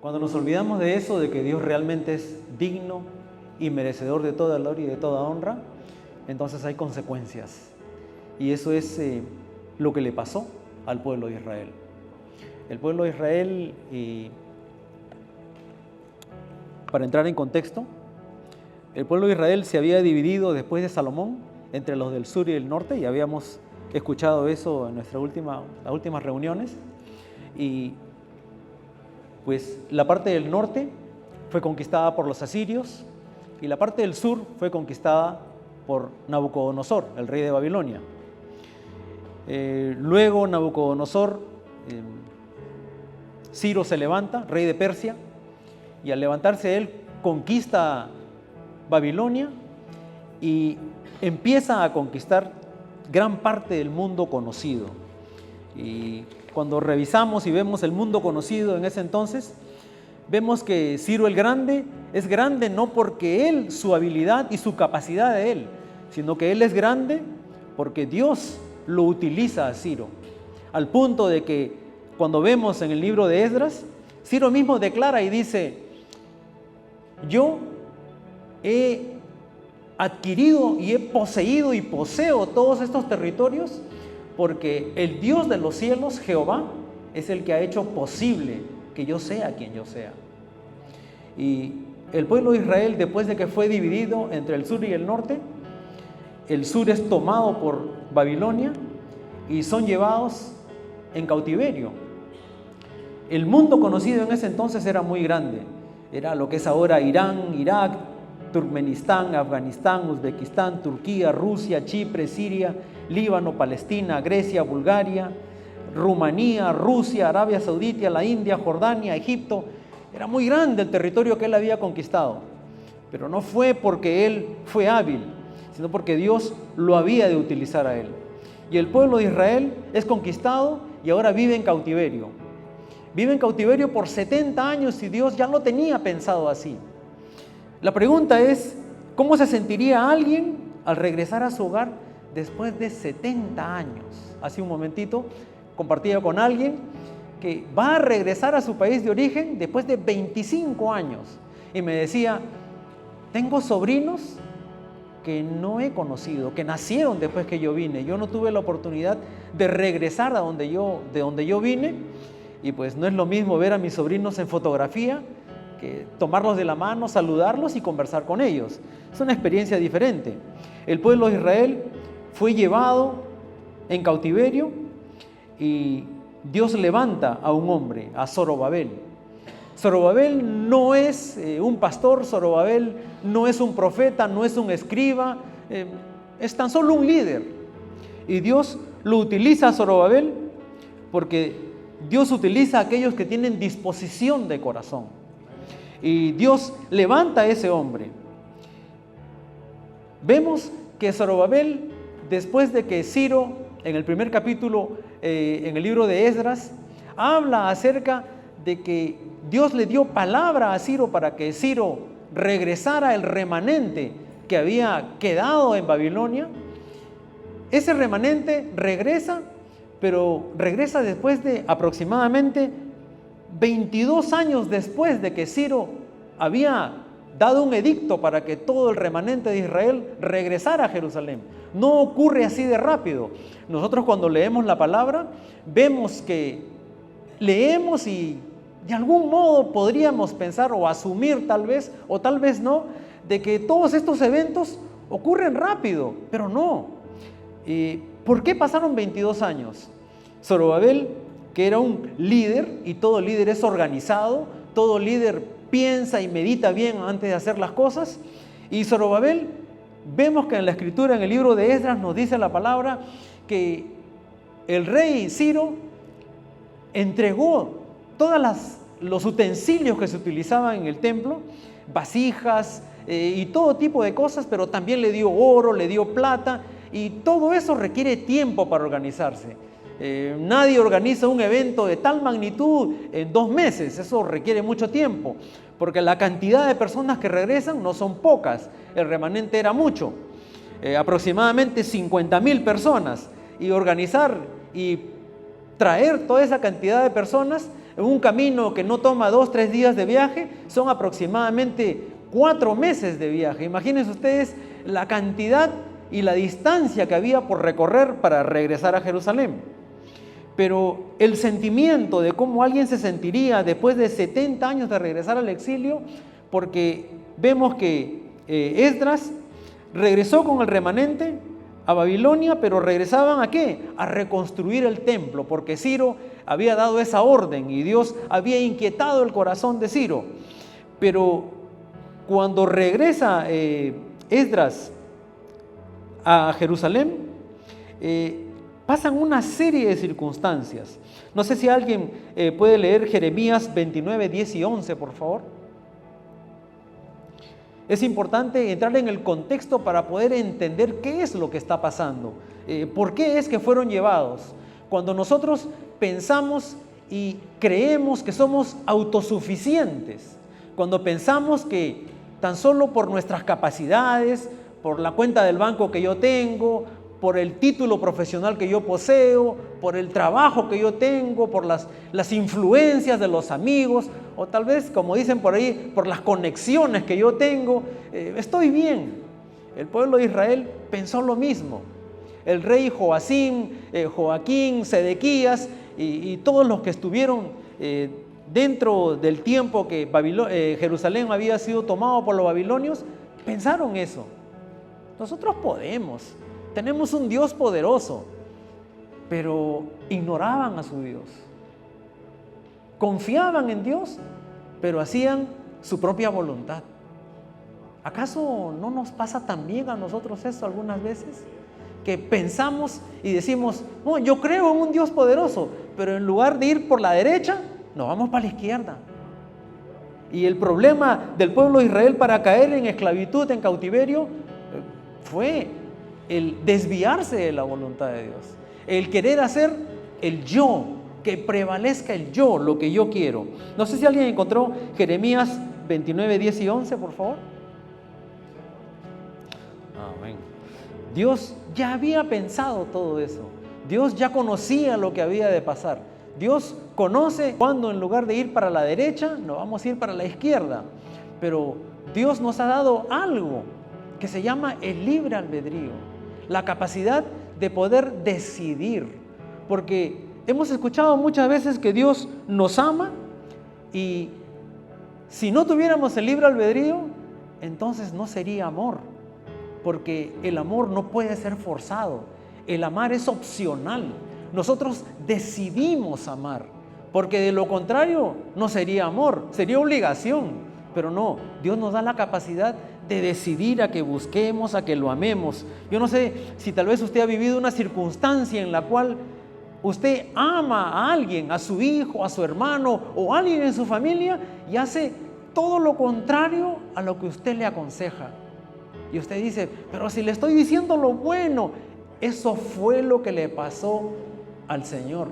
Cuando nos olvidamos de eso, de que Dios realmente es digno y merecedor de toda gloria y de toda honra, entonces hay consecuencias. Y eso es lo que le pasó al pueblo de Israel. El pueblo de Israel, para entrar en contexto, el pueblo de Israel se había dividido después de Salomón entre los del sur y el norte, y habíamos escuchado eso en las últimas reuniones. Y pues la parte del norte fue conquistada por los asirios y la parte del sur fue conquistada por Nabucodonosor, el rey de Babilonia. Luego Nabucodonosor, Ciro se levanta, rey de Persia, y al levantarse él conquista Babilonia y empieza a conquistar gran parte del mundo conocido. Y cuando revisamos y vemos el mundo conocido en ese entonces, vemos que Ciro el Grande es grande no porque él, su habilidad y su capacidad de él, sino que él es grande porque Dios lo utiliza a Ciro, al punto de que cuando vemos en el libro de Esdras, Ciro mismo declara y dice: yo he adquirido y he poseído y poseo todos estos territorios porque el Dios de los cielos, Jehová, es el que ha hecho posible que yo sea quien yo sea. Y el pueblo de Israel, después de que fue dividido entre el sur y el norte, el sur es tomado por Babilonia y son llevados en cautiverio. El mundo conocido en ese entonces era muy grande. Era lo que es ahora Irán, Irak, Turkmenistán, Afganistán, Uzbekistán, Turquía, Rusia, Chipre, Siria, Líbano, Palestina, Grecia, Bulgaria, Rumanía, Rusia, Arabia Saudita, la India, Jordania, Egipto. Era muy grande el territorio que él había conquistado, pero no fue porque él fue hábil, sino porque Dios lo había de utilizar a él. Y el pueblo de Israel es conquistado y ahora vive en cautiverio. Vive en cautiverio por 70 años y Dios ya lo tenía pensado así. La pregunta es, ¿cómo se sentiría alguien al regresar a su hogar después de 70 años? Hace un momentito compartía con alguien que va a regresar a su país de origen después de 25 años. Y me decía, tengo sobrinos que no he conocido, que nacieron después que yo vine. Yo no tuve la oportunidad de regresar de donde yo vine. Y pues no es lo mismo ver a mis sobrinos en fotografía que tomarlos de la mano, saludarlos y conversar con ellos. Es una experiencia diferente. El pueblo de Israel fue llevado en cautiverio y Dios levanta a un hombre, a Zorobabel. Zorobabel no es un pastor, Zorobabel no es un profeta, no es un escriba, es tan solo un líder. Y Dios lo utiliza a Zorobabel porque Dios utiliza a aquellos que tienen disposición de corazón. Y Dios levanta a ese hombre. Vemos que Zorobabel, después de que Ciro, en el primer capítulo, en el libro de Esdras, habla acerca de que Dios le dio palabra a Ciro para que Ciro regresara el remanente que había quedado en Babilonia. Ese remanente regresa, pero regresa después de aproximadamente 22 años después de que Ciro había dado un edicto para que todo el remanente de Israel regresara a Jerusalén. No ocurre así de rápido. Nosotros cuando leemos la palabra, vemos que leemos y de algún modo podríamos pensar o asumir tal vez, o tal vez no, de que todos estos eventos ocurren rápido, pero no. ¿Por qué pasaron 22 años? Zorobabel, que era un líder, y todo líder es organizado, todo líder piensa y medita bien antes de hacer las cosas, y Zorobabel, vemos que en la escritura, en el libro de Esdras, nos dice la palabra que el rey Ciro entregó todos los utensilios que se utilizaban en el templo, vasijas y todo tipo de cosas, pero también le dio oro, le dio plata, y todo eso requiere tiempo para organizarse. Nadie organiza un evento de tal magnitud en 2 meses, eso requiere mucho tiempo, porque la cantidad de personas que regresan no son pocas, el remanente era mucho, aproximadamente 50,000 personas, y organizar y traer toda esa cantidad de personas un camino que no toma 2, 3 días de viaje, son aproximadamente 4 meses de viaje. Imagínense ustedes la cantidad y la distancia que había por recorrer para regresar a Jerusalén. Pero el sentimiento de cómo alguien se sentiría después de 70 años de regresar al exilio, porque vemos que Esdras regresó con el remanente a Babilonia, pero regresaban ¿a qué? A reconstruir el templo, porque Ciro había dado esa orden y Dios había inquietado el corazón de Ciro. Pero cuando regresa Esdras a Jerusalén, pasan una serie de circunstancias. No sé si alguien puede leer Jeremías 29, 10 y 11, por favor. Es importante entrar en el contexto para poder entender qué es lo que está pasando, por qué es que fueron llevados. Cuando nosotros pensamos y creemos que somos autosuficientes, cuando pensamos que tan solo por nuestras capacidades, por la cuenta del banco que yo tengo, por el título profesional que yo poseo, por el trabajo que yo tengo, por las influencias de los amigos, o tal vez, como dicen por ahí, por las conexiones que yo tengo, estoy bien. El pueblo de Israel pensó lo mismo. El rey Joaquín, Sedequías y todos los que estuvieron dentro del tiempo que Jerusalén había sido tomado por los babilonios, pensaron eso. Nosotros podemos. Tenemos un Dios poderoso, pero ignoraban a su Dios. Confiaban en Dios, pero hacían su propia voluntad. ¿Acaso no nos pasa también a nosotros eso algunas veces? Que pensamos y decimos, no, yo creo en un Dios poderoso, pero en lugar de ir por la derecha, nos vamos para la izquierda. Y el problema del pueblo de Israel para caer en esclavitud, en cautiverio, fue el desviarse de la voluntad de Dios, el querer hacer el yo, que prevalezca el yo, lo que yo quiero. No sé si alguien encontró Jeremías 29, 10 y 11, por favor. Amén. Dios ya había pensado todo eso. Dios ya conocía lo que había de pasar. Dios conoce cuando en lugar de ir para la derecha, nos vamos a ir para la izquierda. Pero Dios nos ha dado algo que se llama el libre albedrío. La capacidad de poder decidir, porque hemos escuchado muchas veces que Dios nos ama y si no tuviéramos el libre albedrío, entonces no sería amor, porque el amor no puede ser forzado, el amar es opcional, nosotros decidimos amar, porque de lo contrario no sería amor, sería obligación, pero no, Dios nos da la capacidad de decidir a que busquemos, a que lo amemos. Yo no sé si tal vez usted ha vivido una circunstancia en la cual usted ama a alguien, a su hijo, a su hermano o a alguien en su familia y hace todo lo contrario a lo que usted le aconseja. Y usted dice, pero si le estoy diciendo lo bueno, eso fue lo que le pasó al Señor.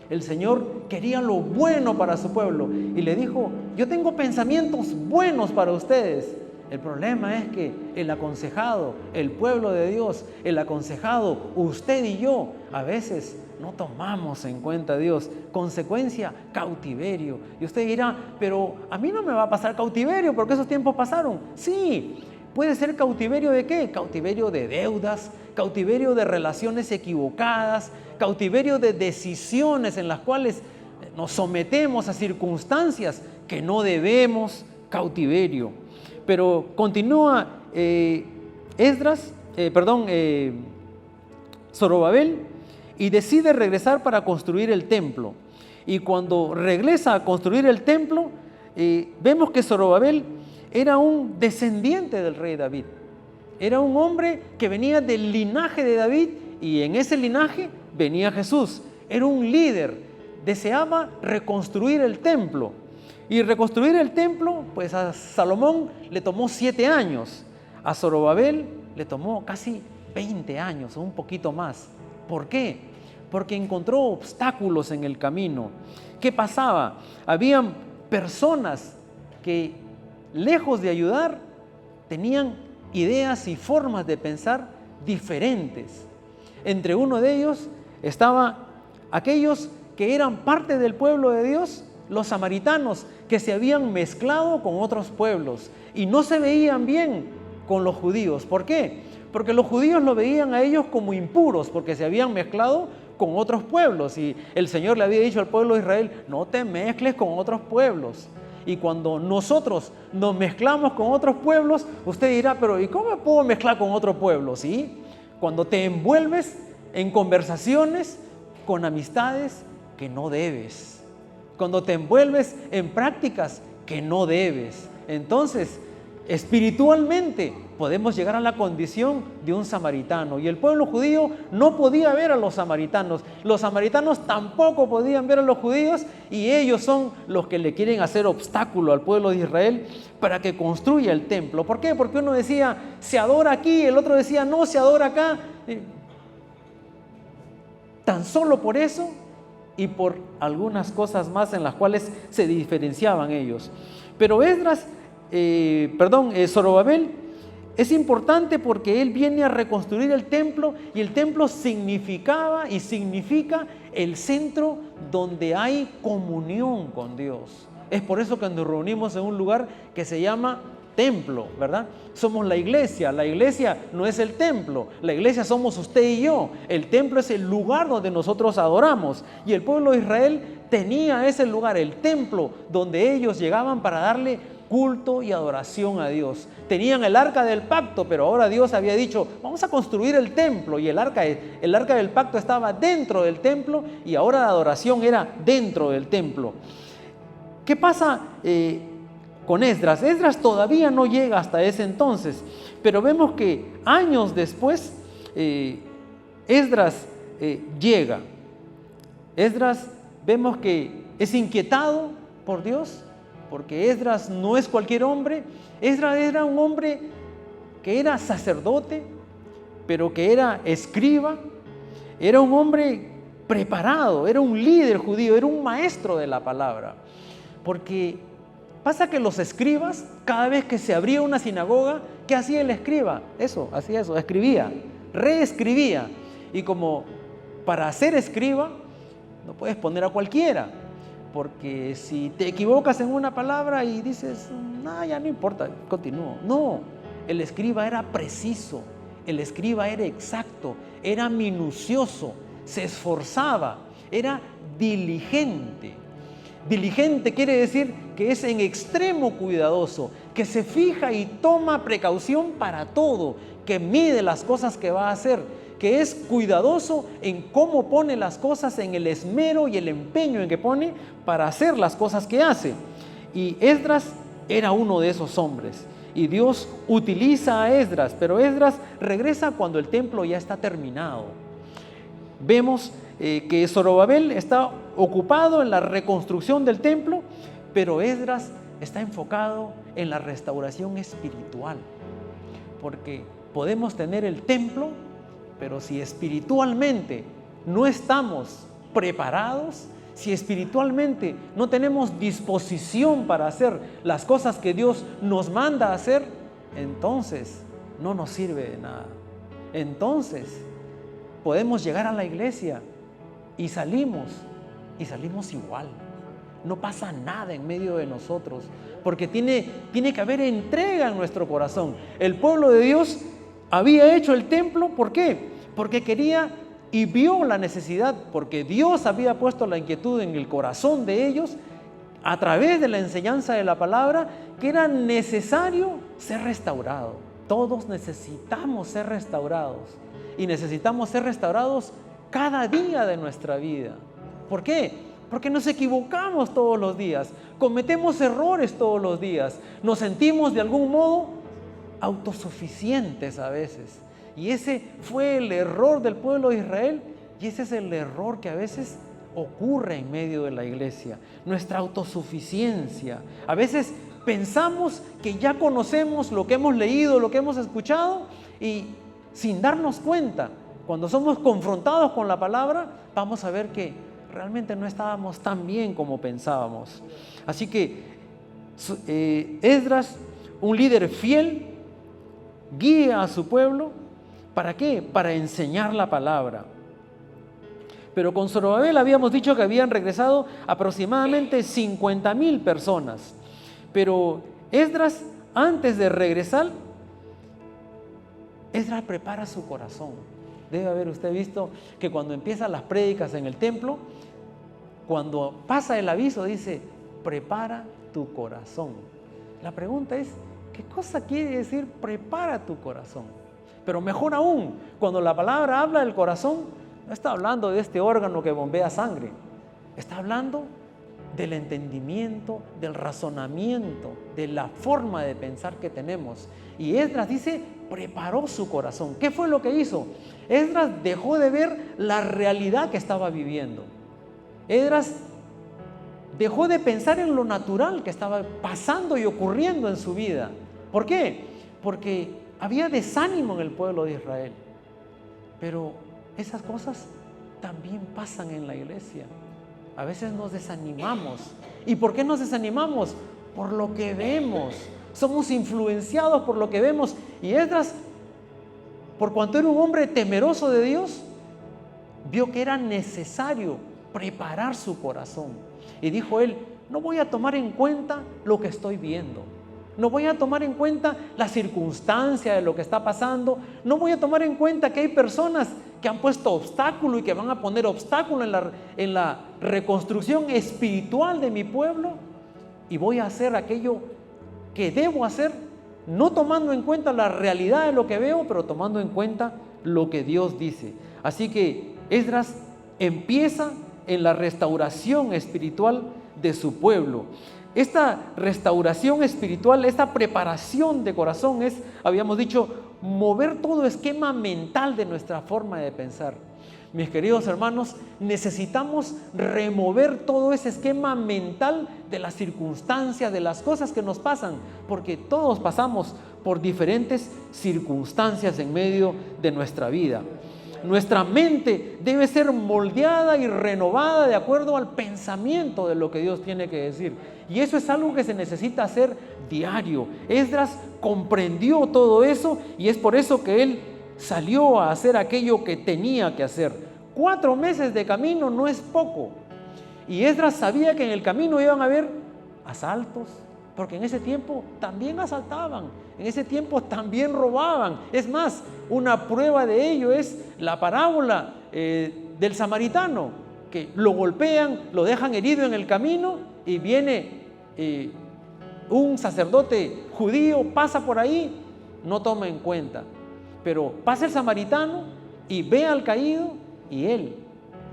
El Señor quería lo bueno para su pueblo y le dijo, yo tengo pensamientos buenos para ustedes. El problema es que el aconsejado, el pueblo de Dios, el aconsejado, usted y yo, a veces no tomamos en cuenta a Dios. Consecuencia, cautiverio. Y usted dirá, pero a mí no me va a pasar cautiverio porque esos tiempos pasaron. Sí, puede ser cautiverio de ¿qué? Cautiverio de deudas, cautiverio de relaciones equivocadas, cautiverio de decisiones en las cuales nos sometemos a circunstancias que no debemos, cautiverio. Pero continúa Zorobabel y decide regresar para construir el templo. Y cuando regresa a construir el templo, vemos que Zorobabel era un descendiente del rey David. Era un hombre que venía del linaje de David y en ese linaje venía Jesús. Era un líder, deseaba reconstruir el templo. Y reconstruir el templo, pues a Salomón le tomó 7 años, a Zorobabel le tomó casi 20 años o un poquito más. ¿Por qué? Porque encontró obstáculos en el camino. ¿Qué pasaba? Habían personas que, lejos de ayudar, tenían ideas y formas de pensar diferentes. Entre uno de ellos estaban aquellos que eran parte del pueblo de Dios, los samaritanos, que se habían mezclado con otros pueblos y no se veían bien con los judíos. ¿Por qué? Porque los judíos lo veían a ellos como impuros, porque se habían mezclado con otros pueblos. Y el Señor le había dicho al pueblo de Israel: no te mezcles con otros pueblos. Y cuando nosotros nos mezclamos con otros pueblos, usted dirá: pero ¿y cómo me puedo mezclar con otro pueblo? ¿Sí? Cuando te envuelves en conversaciones con amistades que no debes, cuando te envuelves en prácticas que no debes, entonces espiritualmente podemos llegar a la condición de un samaritano. Y el pueblo judío no podía ver a los samaritanos tampoco podían ver a los judíos, y ellos son los que le quieren hacer obstáculo al pueblo de Israel para que construya el templo. ¿Por qué? Porque uno decía: se adora aquí, el otro decía: no, se adora acá. Tan solo por eso y por algunas cosas más en las cuales se diferenciaban ellos. Pero Zorobabel es importante porque él viene a reconstruir el templo, y el templo significaba y significa el centro donde hay comunión con Dios. Es por eso que nos reunimos en un lugar que se llama templo, ¿verdad? Somos la iglesia no es el templo, la iglesia somos usted y yo. El templo es el lugar donde nosotros adoramos, y el pueblo de Israel tenía ese lugar, el templo, donde ellos llegaban para darle culto y adoración a Dios. Tenían el arca del pacto, pero ahora Dios había dicho: vamos a construir el templo, y el arca del pacto estaba dentro del templo, y ahora la adoración era dentro del templo. ¿Qué pasa con Esdras? Esdras todavía no llega hasta ese entonces, pero vemos que años después Esdras llega. Esdras vemos que es inquietado por Dios, porque Esdras no es cualquier hombre. Esdras era un hombre que era sacerdote, pero que era escriba, era un hombre preparado, era un líder judío, era un maestro de la palabra. Porque pasa que los escribas, cada vez que se abría una sinagoga, ¿qué hacía el escriba? Hacía eso, escribía, reescribía. Y como para ser escriba no puedes poner a cualquiera, porque si te equivocas en una palabra y dices: no, ya no importa, continúo. No, el escriba era preciso, el escriba era exacto, era minucioso, se esforzaba, era diligente. Diligente quiere decir que es en extremo cuidadoso, que se fija y toma precaución para todo, que mide las cosas que va a hacer, que es cuidadoso en cómo pone las cosas, en el esmero y el empeño en que pone para hacer las cosas que hace. Y Esdras era uno de esos hombres, y Dios utiliza a Esdras, pero Esdras regresa cuando el templo ya está terminado. Vemos que Zorobabel está ocupado en la reconstrucción del templo, pero Esdras está enfocado en la restauración espiritual, porque podemos tener el templo, pero si espiritualmente no estamos preparados, si espiritualmente no tenemos disposición para hacer las cosas que Dios nos manda a hacer, entonces no nos sirve de nada. Entonces podemos llegar a la iglesia y salimos igual. No pasa nada en medio de nosotros, porque tiene que haber entrega en nuestro corazón. El pueblo de Dios había hecho el templo, ¿por qué? Porque quería y vio la necesidad, porque Dios había puesto la inquietud en el corazón de ellos a través de la enseñanza de la palabra, que era necesario ser restaurado. Todos necesitamos ser restaurados, y necesitamos ser restaurados cada día de nuestra vida. ¿Por qué? Porque nos equivocamos todos los días, cometemos errores todos los días, nos sentimos de algún modo autosuficientes a veces. Y ese fue el error del pueblo de Israel, y ese es el error que a veces ocurre en medio de la iglesia, nuestra autosuficiencia. A veces pensamos que ya conocemos lo que hemos leído, lo que hemos escuchado, y sin darnos cuenta, cuando somos confrontados con la palabra, vamos a ver que realmente no estábamos tan bien como pensábamos. Así que Esdras, un líder fiel, guía a su pueblo. ¿Para qué? Para enseñar la palabra. Pero con Zorobabel habíamos dicho que habían regresado aproximadamente 50,000 personas. Pero Esdras, antes de regresar, Esdras prepara su corazón. Debe haber usted visto que cuando empiezan las prédicas en el templo, cuando pasa el aviso dice, prepara tu corazón. La pregunta es, ¿qué cosa quiere decir prepara tu corazón? Pero mejor aún, cuando la palabra habla del corazón, no está hablando de este órgano que bombea sangre, está hablando del entendimiento, del razonamiento, de la forma de pensar que tenemos. Y Esdras dice, preparó su corazón. ¿Qué fue lo que hizo? Esdras dejó de ver la realidad que estaba viviendo. Esdras dejó de pensar en lo natural que estaba pasando y ocurriendo en su vida. ¿Por qué? Porque había desánimo en el pueblo de Israel. Pero esas cosas también pasan en la iglesia. A veces nos desanimamos. ¿Y por qué nos desanimamos? Por lo que vemos. Somos influenciados por lo que vemos. Y Esdras, por cuanto era un hombre temeroso de Dios, vio que era necesario preparar su corazón. Y dijo él, no voy a tomar en cuenta lo que estoy viendo. No voy a tomar en cuenta la circunstancia de lo que está pasando. No voy a tomar en cuenta que hay personas que han puesto obstáculo y que van a poner obstáculo en la reconstrucción espiritual de mi pueblo. Y voy a hacer aquello que debo hacer, no tomando en cuenta la realidad de lo que veo, pero tomando en cuenta lo que Dios dice. Así que Esdras empieza en la restauración espiritual de su pueblo. Esta restauración espiritual, esta preparación de corazón es, habíamos dicho, mover todo esquema mental de nuestra forma de pensar. Mis queridos hermanos, necesitamos remover todo ese esquema mental de las circunstancias, de las cosas que nos pasan, porque todos pasamos por diferentes circunstancias en medio de nuestra vida. Nuestra mente debe ser moldeada y renovada de acuerdo al pensamiento de lo que Dios tiene que decir. Y eso es algo que se necesita hacer diario. Esdras comprendió todo eso y es por eso que él salió a hacer aquello que tenía que hacer. 4 meses de camino no es poco. Y Esdras sabía que en el camino iban a haber asaltos, porque en ese tiempo también asaltaban, en ese tiempo también robaban. Es más, una prueba de ello es la parábola del samaritano, que lo golpean, lo dejan herido en el camino y viene un sacerdote judío, pasa por ahí, no toma en cuenta. Pero pasa el samaritano y ve al caído y él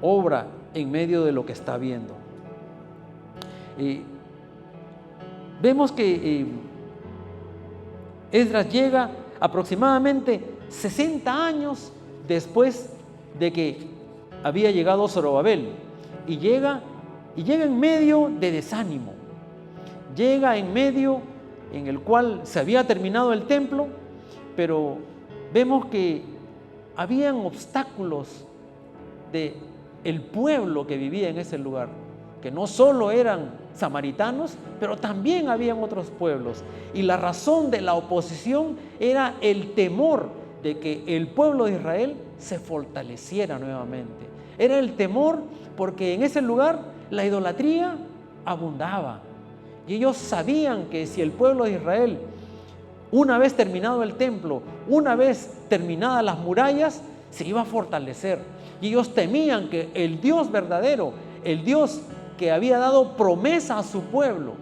obra en medio de lo que está viendo. Vemos que Esdras llega aproximadamente 60 años después de que había llegado Zorobabel y llega en medio de desánimo, llega en medio en el cual se había terminado el templo, pero vemos que habían obstáculos del pueblo que vivía en ese lugar, que no solo eran samaritanos, pero también habían otros pueblos. Y la razón de la oposición era el temor de que el pueblo de Israel se fortaleciera nuevamente. Era el temor porque en ese lugar la idolatría abundaba. Y ellos sabían que si el pueblo de Israel, una vez terminado el templo, una vez terminadas las murallas, se iba a fortalecer. Y ellos temían que el Dios verdadero, el Dios que había dado promesa a su pueblo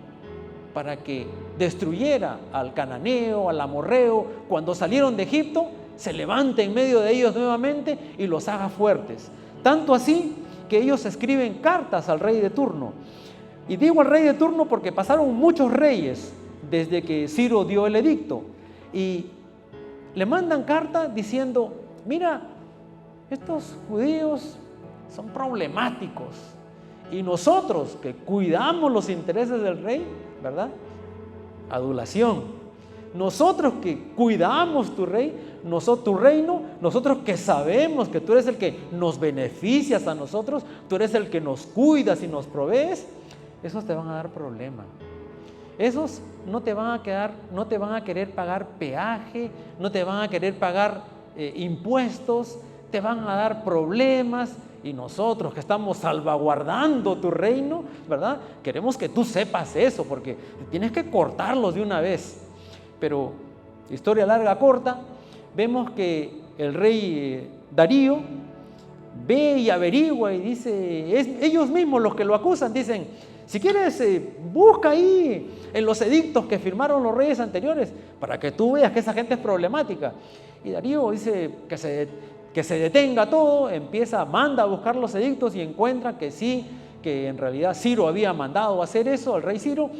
para que destruyera al cananeo, al amorreo, cuando salieron de Egipto, se levante en medio de ellos nuevamente y los haga fuertes. Tanto así que ellos escriben cartas al rey de turno. Y digo al rey de turno porque pasaron muchos reyes desde que Ciro dio el edicto. Y le mandan carta diciendo, mira, estos judíos son problemáticos. Y nosotros que cuidamos los intereses del rey, ¿verdad? Adulación. Nosotros que cuidamos tu reino, nosotros que sabemos que tú eres el que nos beneficias a nosotros, tú eres el que nos cuidas y nos provees, esos te van a dar problema. Esos no te van a querer pagar peaje, no te van a querer pagar impuestos, te van a dar problemas y nosotros que estamos salvaguardando tu reino, ¿verdad? Queremos que tú sepas eso porque tienes que cortarlos de una vez. Pero, historia larga, corta, vemos que el rey Darío ve y averigua y dice, ellos mismos los que lo acusan dicen, si quieres busca ahí en los edictos que firmaron los reyes anteriores para que tú veas que esa gente es problemática. Y Darío dice que se detenga todo, manda a buscar los edictos y encuentra que sí, que en realidad Ciro había mandado hacer eso, el rey Ciro,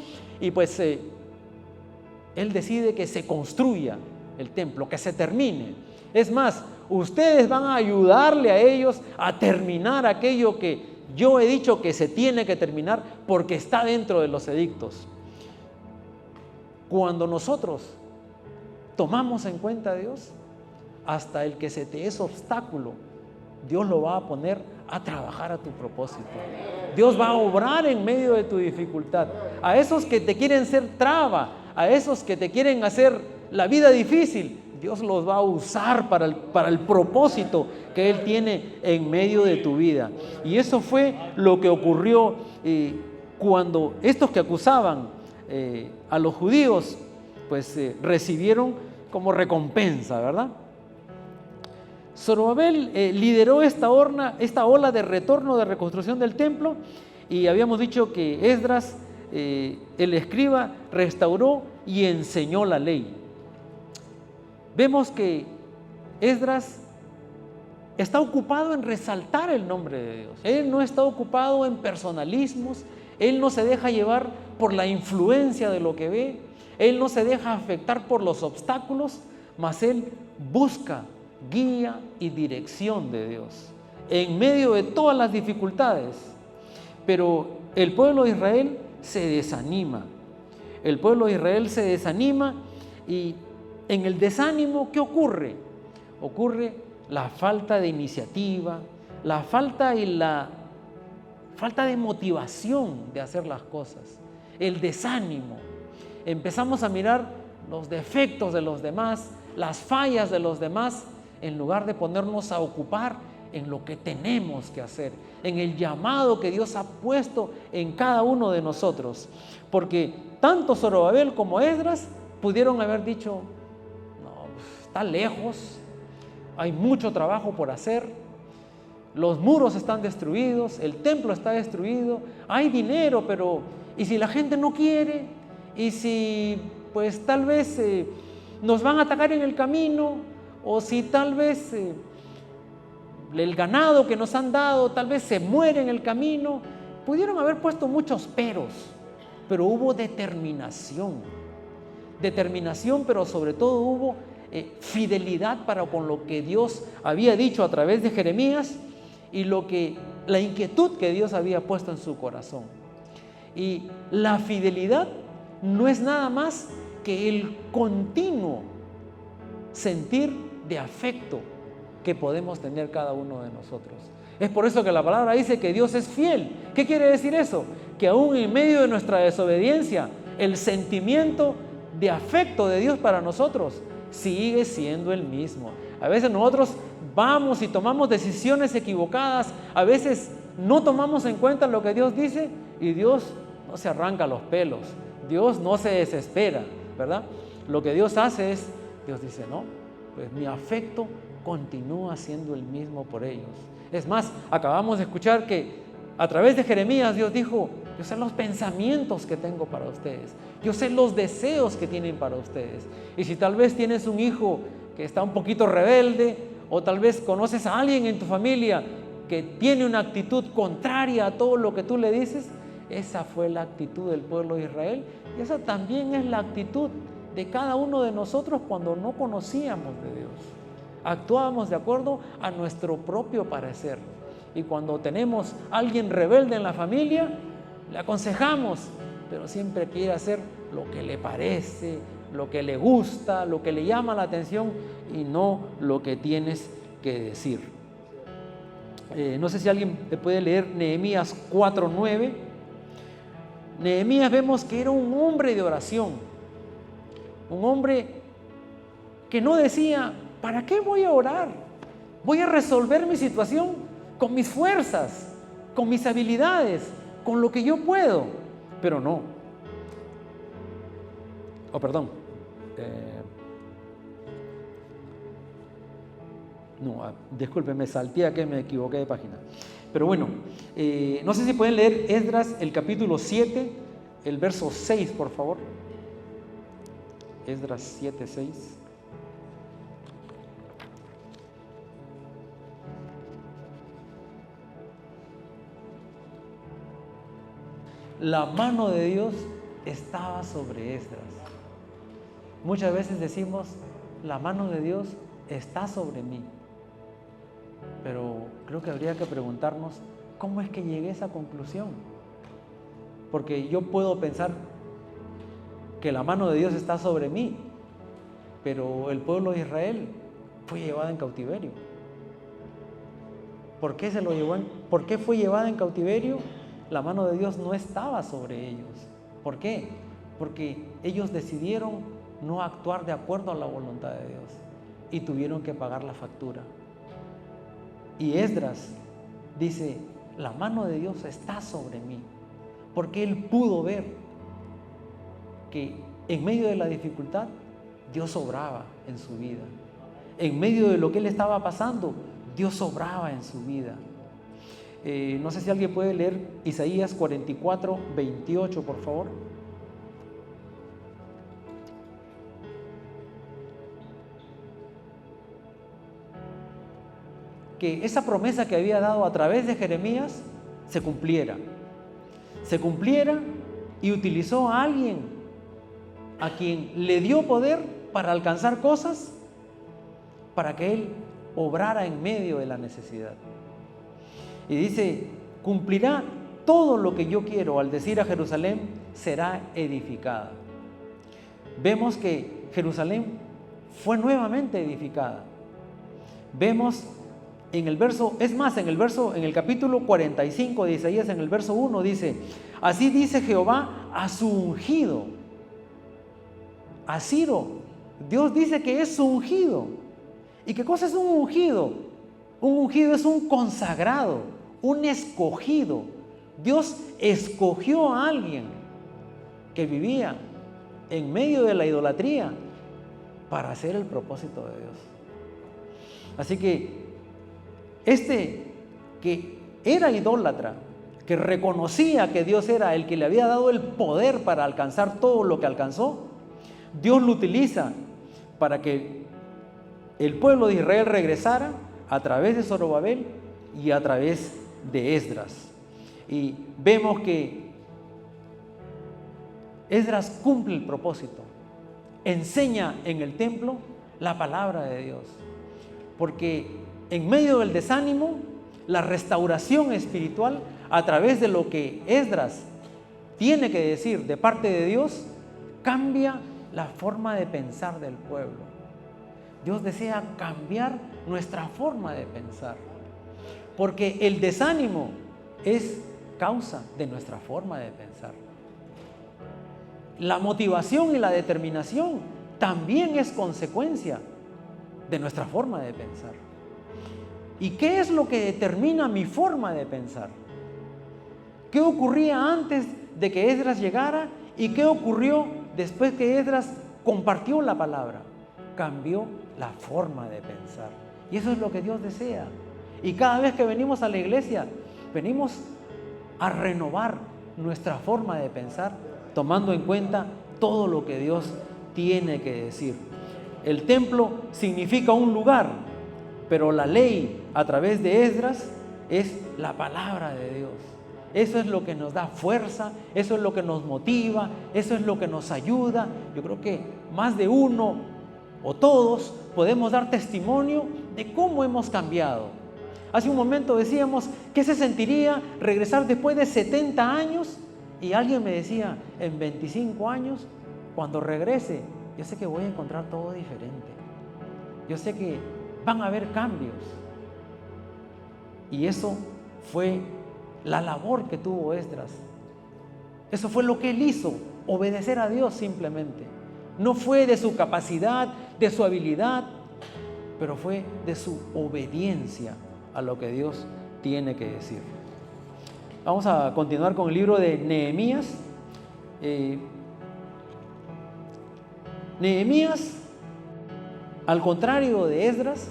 y pues él decide que se construya el templo, que se termine. Es más, ustedes van a ayudarle a ellos a terminar aquello que yo he dicho que se tiene que terminar porque está dentro de los edictos. Cuando nosotros tomamos en cuenta a Dios, hasta el que se te es obstáculo, Dios lo va a poner a trabajar a tu propósito. Dios va a obrar en medio de tu dificultad. A esos que te quieren ser traba, a esos que te quieren hacer la vida difícil, Dios los va a usar para el propósito que Él tiene en medio de tu vida. Y eso fue lo que ocurrió cuando estos que acusaban a los judíos, pues recibieron como recompensa, ¿verdad? Zorobabel lideró esta ola de retorno, de reconstrucción del templo, y habíamos dicho que Esdras, el escriba, restauró y enseñó la ley. Vemos que Esdras está ocupado en resaltar el nombre de Dios. Él no está ocupado en personalismos, él no se deja llevar por la influencia de lo que ve, él no se deja afectar por los obstáculos, mas él busca guía y dirección de Dios en medio de todas las dificultades. Pero el pueblo de Israel se desanima. El pueblo de Israel se desanima y en el desánimo, ¿qué ocurre? Ocurre la falta de iniciativa, la falta de motivación de hacer las cosas, el desánimo. Empezamos a mirar los defectos de los demás, las fallas de los demás, en lugar de ponernos a ocupar en lo que tenemos que hacer, en el llamado que Dios ha puesto en cada uno de nosotros. Porque tanto Zorobabel como Esdras pudieron haber dicho, no, está lejos, hay mucho trabajo por hacer, los muros están destruidos, el templo está destruido, hay dinero, pero ¿y si la gente no quiere? ¿Y si pues tal vez nos van a atacar en el camino? ¿O si tal vez el ganado que nos han dado tal vez se muere en el camino? Pudieron haber puesto muchos peros, pero hubo determinación, pero sobre todo hubo fidelidad para con lo que Dios había dicho a través de Jeremías y la inquietud que Dios había puesto en su corazón. Y la fidelidad no es nada más que el continuo sentir de afecto que podemos tener cada uno de nosotros. Es por eso que la palabra dice que Dios es fiel. ¿Qué quiere decir eso? Que aún en medio de nuestra desobediencia, el sentimiento de afecto de Dios para nosotros sigue siendo el mismo. A veces nosotros vamos y tomamos decisiones equivocadas, a veces no tomamos en cuenta lo que Dios dice y Dios no se arranca los pelos, Dios no se desespera, ¿verdad? Lo que Dios hace es, Dios dice, no, pues mi afecto continúa siendo el mismo por ellos. Es más, acabamos de escuchar que a través de Jeremías Dios dijo, yo sé los pensamientos que tengo para ustedes, yo sé los deseos que tienen para ustedes. Y si tal vez tienes un hijo que está un poquito rebelde, o tal vez conoces a alguien en tu familia que tiene una actitud contraria a todo lo que tú le dices, esa fue la actitud del pueblo de Israel y esa también es la actitud de cada uno de nosotros cuando no conocíamos de Dios. Actuábamos de acuerdo a nuestro propio parecer. Y cuando tenemos a alguien rebelde en la familia, le aconsejamos, pero siempre quiere hacer lo que le parece, lo que le gusta, lo que le llama la atención y no lo que tienes que decir. No sé si alguien puede leer Nehemías 4:9. Nehemías vemos que era un hombre de oración, un hombre que no decía, ¿para qué voy a orar? Voy a resolver mi situación con mis fuerzas, con mis habilidades, con lo que yo puedo. Pero no. Oh, perdón. Discúlpeme, salté que me equivoqué de página. Pero bueno, no sé si pueden leer Esdras, el capítulo 7, el verso 6, por favor. Esdras 7, 6. La mano de Dios estaba sobre Esdras. Muchas veces decimos, la mano de Dios está sobre mí. Pero creo que habría que preguntarnos, ¿cómo es que llegué a esa conclusión? Porque yo puedo pensar que la mano de Dios está sobre mí, pero el pueblo de Israel fue llevado en cautiverio. ¿Por qué fue llevada en cautiverio? La mano de Dios no estaba sobre ellos. ¿Por qué? Porque ellos decidieron no actuar de acuerdo a la voluntad de Dios y tuvieron que pagar la factura. Y Esdras dice, la mano de Dios está sobre mí, porque él pudo ver que en medio de la dificultad Dios obraba en su vida. En medio de lo que él estaba pasando, Dios obraba en su vida. No sé si alguien puede leer Isaías 44, 28, por favor. Que esa promesa que había dado a través de Jeremías se cumpliera. Se cumpliera y utilizó a alguien a quien le dio poder para alcanzar cosas, para que él obrara en medio de la necesidad. Y dice, cumplirá todo lo que yo quiero, al decir a Jerusalén, será edificada. Vemos que Jerusalén fue nuevamente edificada. Vemos en el verso, en el capítulo 45 de Isaías, en el verso 1 dice, así dice Jehová a su ungido, a Ciro. Dios dice que es su ungido. ¿Y qué cosa es un ungido? Un ungido es un consagrado, un escogido. Dios escogió a alguien que vivía en medio de la idolatría para hacer el propósito de Dios. Así que que era idólatra, que reconocía que Dios era el que le había dado el poder para alcanzar todo lo que alcanzó, Dios lo utiliza para que el pueblo de Israel regresara a través de Zorobabel y a través de Esdras. Y vemos que Esdras cumple el propósito, enseña en el templo la palabra de Dios, porque en medio del desánimo, la restauración espiritual a través de lo que Esdras tiene que decir de parte de Dios, cambia la forma de pensar del pueblo. Dios desea cambiar nuestra forma de pensar, porque el desánimo es causa de nuestra forma de pensar. La motivación y la determinación también es consecuencia de nuestra forma de pensar. ¿Y qué es lo que determina mi forma de pensar? ¿Qué ocurría antes de que Esdras llegara y qué ocurrió después que Esdras compartió la palabra? Cambió la forma de pensar. Y eso es lo que Dios desea. Y cada vez que venimos a la iglesia, venimos a renovar nuestra forma de pensar, tomando en cuenta todo lo que Dios tiene que decir. El templo significa un lugar, pero la ley a través de Esdras es la palabra de Dios. Eso es lo que nos da fuerza, eso es lo que nos motiva, eso es lo que nos ayuda. Yo creo que más de uno o todos podemos dar testimonio de cómo hemos cambiado. Hace un momento decíamos, ¿qué se sentiría regresar después de 70 años? Y alguien me decía, en 25 años, cuando regrese, yo sé que voy a encontrar todo diferente. Yo sé que van a haber cambios. Y eso fue la labor que tuvo Esdras. Eso fue lo que él hizo, obedecer a Dios simplemente. No fue de su capacidad, de su habilidad, pero fue de su obediencia a lo que Dios tiene que decir. Vamos a continuar con el libro de Nehemías. Nehemías, al contrario de Esdras,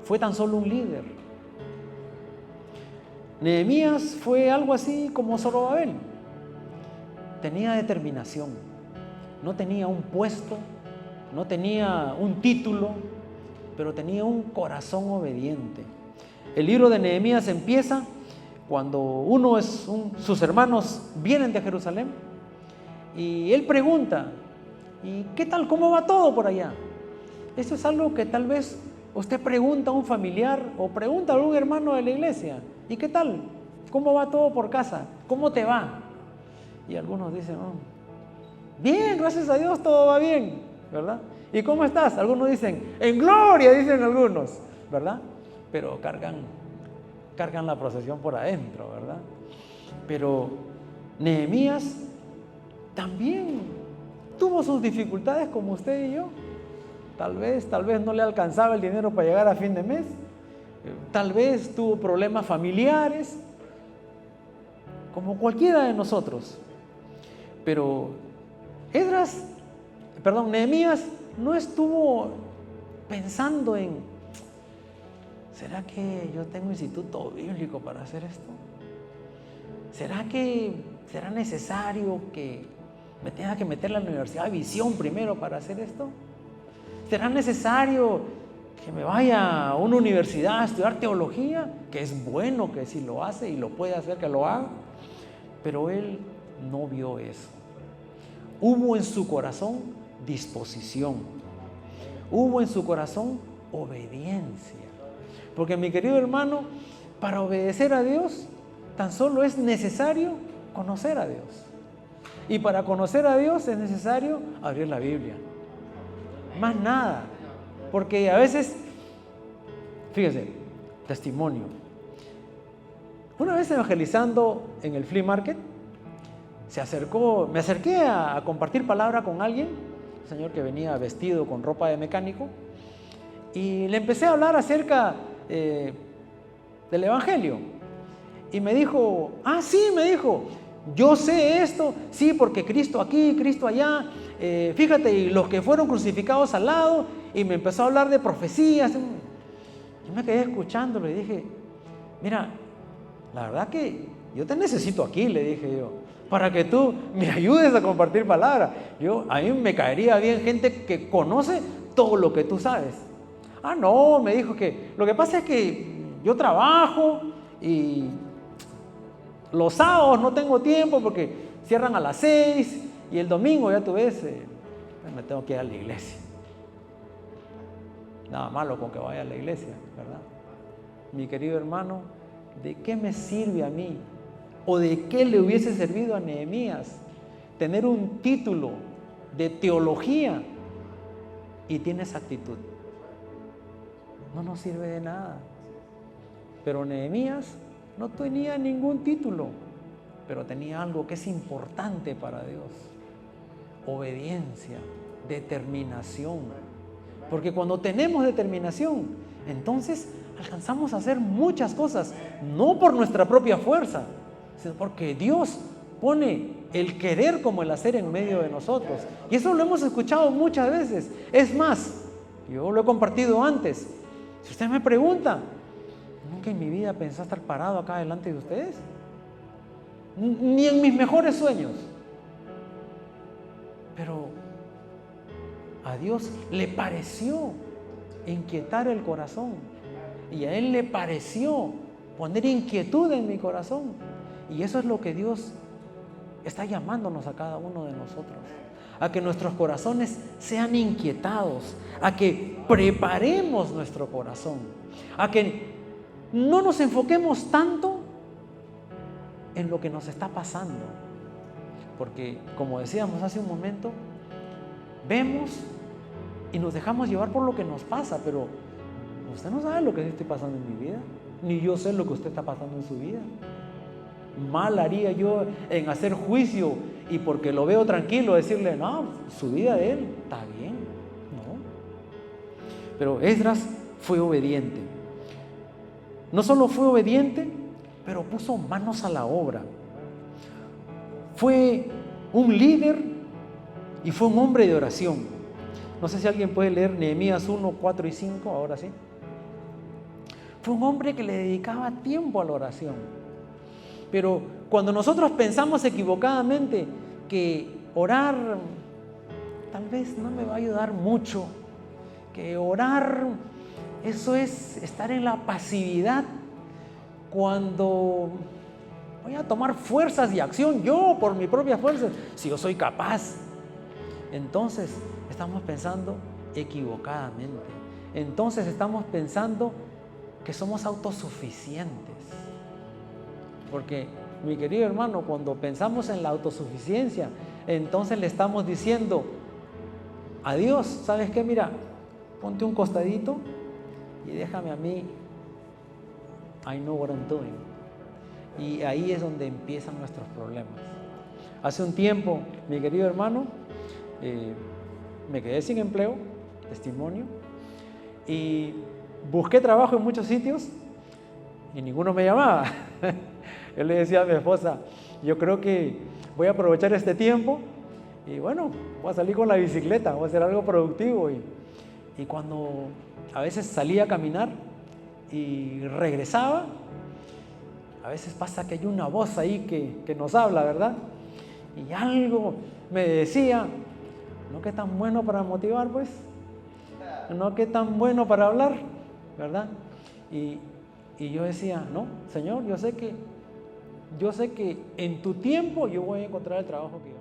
fue tan solo un líder. Nehemías fue algo así como Zorobabel. Tenía determinación, no tenía un puesto, no tenía un título, pero tenía un corazón obediente. El libro de Nehemías empieza cuando sus hermanos vienen de Jerusalén y él pregunta: ¿y qué tal? ¿Cómo va todo por allá? Eso es algo que tal vez usted pregunta a un familiar o pregunta a algún hermano de la iglesia: ¿y qué tal? ¿Cómo va todo por casa? ¿Cómo te va? Y algunos dicen: bien, gracias a Dios, todo va bien, ¿verdad? ¿Y cómo estás? Algunos dicen: en gloria, dicen algunos, ¿verdad? Pero cargan la procesión por adentro, ¿verdad? Pero Nehemías también tuvo sus dificultades como usted y yo. Tal vez no le alcanzaba el dinero para llegar a fin de mes. Tal vez tuvo problemas familiares, como cualquiera de nosotros. Pero Nehemías no estuvo pensando en: ¿será que yo tengo instituto bíblico para hacer esto? ¿Será necesario que me tenga que meter a la Universidad de Visión primero para hacer esto? ¿Será necesario que me vaya a una universidad a estudiar teología? Que es bueno que si lo hace y lo puede hacer, que lo haga. Pero él no vio eso. Hubo en su corazón disposición. Hubo en su corazón obediencia. Porque, mi querido hermano, para obedecer a Dios tan solo es necesario conocer a Dios. Y para conocer a Dios es necesario abrir la Biblia. Más nada. Porque a veces, fíjese, testimonio. Una vez evangelizando en el flea market, me acerqué a compartir palabra con alguien, un señor que venía vestido con ropa de mecánico, y le empecé a hablar acerca del Evangelio. Y me dijo: sí, me dijo, yo sé esto, sí, porque Cristo aquí, Cristo allá, fíjate, y los que fueron crucificados al lado, y me empezó a hablar de profecías. Yo me quedé escuchándolo y dije: mira, la verdad que yo te necesito aquí, le dije yo, para que tú me ayudes a compartir palabra. A mí me caería bien gente que conoce todo lo que tú sabes. No, me dijo que lo que pasa es que yo trabajo y los sábados no tengo tiempo porque cierran a las 6 y el domingo, ya tú ves, me tengo que ir a la iglesia. Nada malo con que vaya a la iglesia, ¿verdad? Mi querido hermano, ¿de qué me sirve a mí? ¿O de qué le hubiese servido a Nehemías tener un título de teología y tiene esa actitud? No nos sirve de nada. Pero Nehemías no tenía ningún título, pero tenía algo que es importante para Dios: obediencia, determinación. Porque cuando tenemos determinación, entonces alcanzamos a hacer muchas cosas, no por nuestra propia fuerza, sino porque Dios pone el querer como el hacer en medio de nosotros. Y eso lo hemos escuchado muchas veces. Es más, yo lo he compartido antes. Si usted me pregunta, nunca en mi vida pensé estar parado acá delante de ustedes, ni en mis mejores sueños. Pero a Dios le pareció inquietar el corazón, y a Él le pareció poner inquietud en mi corazón. Y eso es lo que Dios está llamándonos a cada uno de nosotros, a que nuestros corazones sean inquietados, a que preparemos nuestro corazón, a que no nos enfoquemos tanto en lo que nos está pasando. Porque, como decíamos hace un momento, vemos y nos dejamos llevar por lo que nos pasa, pero usted no sabe lo que estoy pasando en mi vida, ni yo sé lo que usted está pasando en su vida. Mal haría yo en hacer juicio y porque lo veo tranquilo decirle: no, su vida de él está bien. No. Pero Esdras fue obediente. No solo fue obediente, pero puso manos a la obra. Fue un líder y fue un hombre de oración. No sé si alguien puede leer Nehemías 1, 4 y 5, ahora sí. Fue un hombre que le dedicaba tiempo a la oración. Pero cuando nosotros pensamos equivocadamente que orar tal vez no me va a ayudar mucho, que orar, eso es estar en la pasividad, cuando voy a tomar fuerzas y acción yo por mi propia fuerza, si yo soy capaz, entonces estamos pensando equivocadamente. Entonces estamos pensando que somos autosuficientes. Porque, mi querido hermano, cuando pensamos en la autosuficiencia, entonces le estamos diciendo a Dios, ¿sabes qué? Mira, ponte un costadito y déjame a mí. I know what I'm doing. Y ahí es donde empiezan nuestros problemas. Hace un tiempo, mi querido hermano, me quedé sin empleo, testimonio, y busqué trabajo en muchos sitios y ninguno me llamaba. Yo le decía a mi esposa, yo creo que voy a aprovechar este tiempo y bueno, voy a salir con la bicicleta, voy a hacer algo productivo. Y cuando a veces salía a caminar y regresaba, a veces pasa que hay una voz ahí que nos habla, ¿verdad? Y algo me decía, no que tan bueno para motivar, pues, no que tan bueno para hablar, ¿verdad? Y yo decía, no, Señor, yo sé que en tu tiempo yo voy a encontrar el trabajo que yo